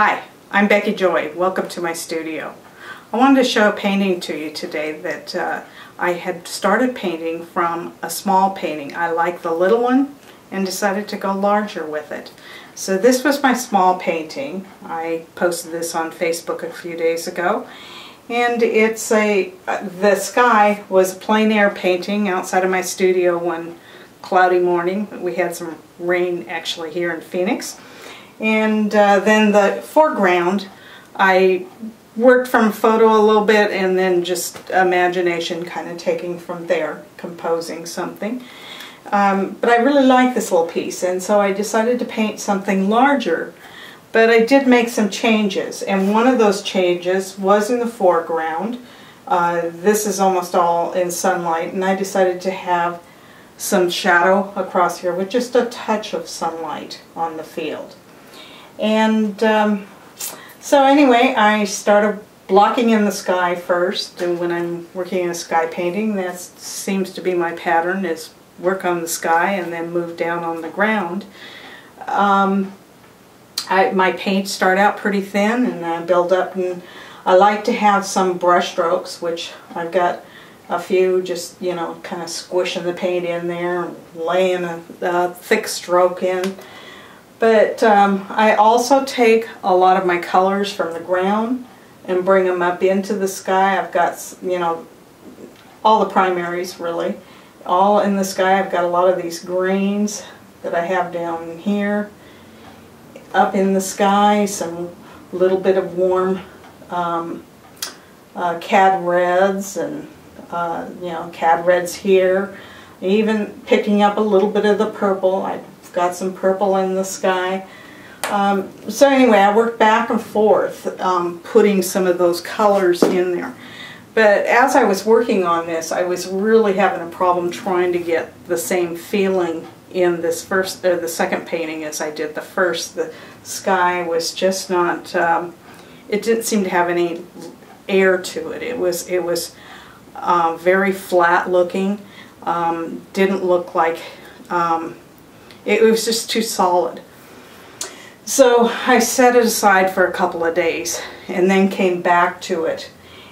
Hi, I'm Becky Joy. Welcome to my studio. I wanted to show a painting to you today that I had started painting from a small painting. I liked the little one and decided to go larger with it. So this was my small painting. I posted this on Facebook a few days ago. And it's the sky was a plein air painting outside of my studio one cloudy morning. We had some rain actually here in Phoenix. And then the foreground, I worked from photo a little bit and then just imagination kind of taking from there, composing something. But I really like this little piece, and so I decided to paint something larger. But I did make some changes, and one of those changes was in the foreground. This is almost all in sunlight, and I decided to have some shadow across here with just a touch of sunlight on the field. And so anyway, I started blocking in the sky first, and when I'm working in a sky painting, that seems to be my pattern, is work on the sky and then move down on the ground. My paints start out pretty thin and I build up, and I like to have some brush strokes, which I've got a few, just, you know, kind of squishing the paint in there and laying a thick stroke in. But I also take a lot of my colors from the ground and bring them up into the sky. I've got, you know, all the primaries really, all in the sky. I've got a lot of these greens that I have down here, up in the sky, some little bit of warm cad reds and you know, cad reds here, even picking up a little bit of the purple. I've got some purple in the sky. So anyway, I worked back and forth putting some of those colors in there. But as I was working on this, I was really having a problem trying to get the same feeling in this first, or the second painting as I did the first. The sky was just not, it didn't seem to have any air to it. It was very flat looking. Didn't look like, it was just too solid. So I set it aside for a couple of days and then came back to it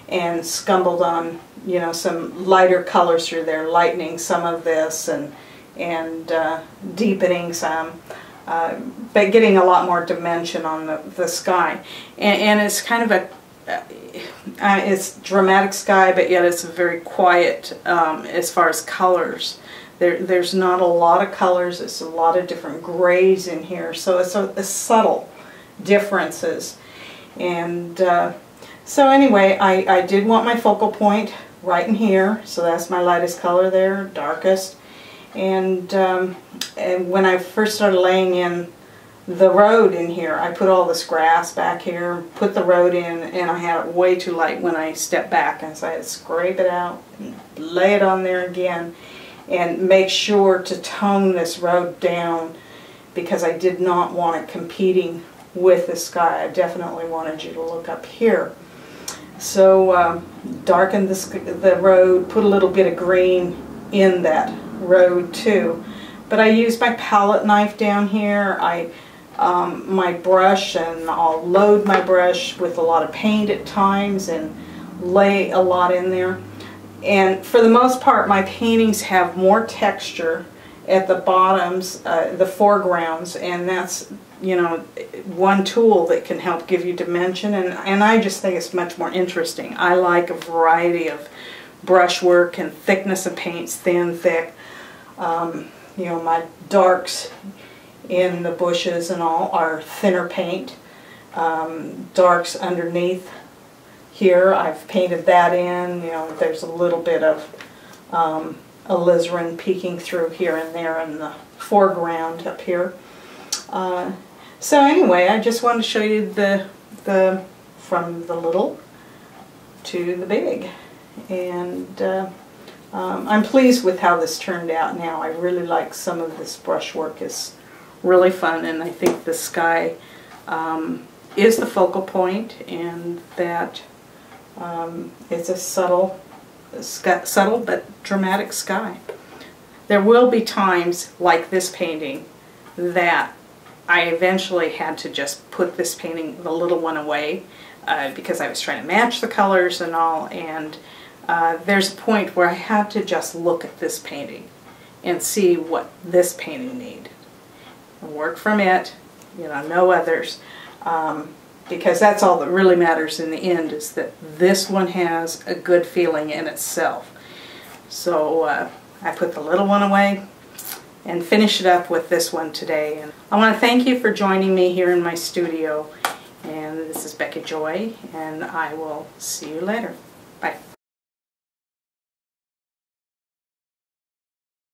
and scumbled on, you know, some lighter colors through there, lightening some of this and deepening some, but getting a lot more dimension on the sky. And it's kind of it's dramatic sky, but yet it's a very quiet as far as colors. There's not a lot of colors. It's a lot of different grays in here, so it's a subtle differences. And so anyway, I did want my focal point right in here, so that's my lightest color there, darkest. And when I first started laying in the road in here, I put all this grass back here, put the road in, and I had it way too light when I stepped back, and so I had to scrape it out and lay it on there again and make sure to tone this road down, because I did not want it competing with the sky. I definitely wanted you to look up here. So darkened the road, put a little bit of green in that road too. But I used my palette knife down here. My brush, and I'll load my brush with a lot of paint at times and lay a lot in there. And for the most part, my paintings have more texture at the bottoms, the foregrounds, and that's, you know, one tool that can help give you dimension, and I just think it's much more interesting. I like a variety of brushwork and thickness of paints, thin, thick. You know, my darks in the bushes and all are thinner paint. Darks underneath here, I've painted that in. You know, there's a little bit of alizarin peeking through here and there in the foreground up here. So anyway, I just wanted to show you from the little to the big. And I'm pleased with how this turned out now. I really like some of this brushwork. Is really fun, and I think the sky is the focal point, and that it's a subtle but dramatic sky. There will be times like this painting that I eventually had to just put this painting, the little one, away because I was trying to match the colors and all, and there's a point where I had to just look at this painting and see what this painting needed. And work from it, you know, no others, because that's all that really matters in the end, is that this one has a good feeling in itself. So I put the little one away and finish it up with this one today. And I want to thank you for joining me here in my studio. And this is Becky Joy, and I will see you later. Bye.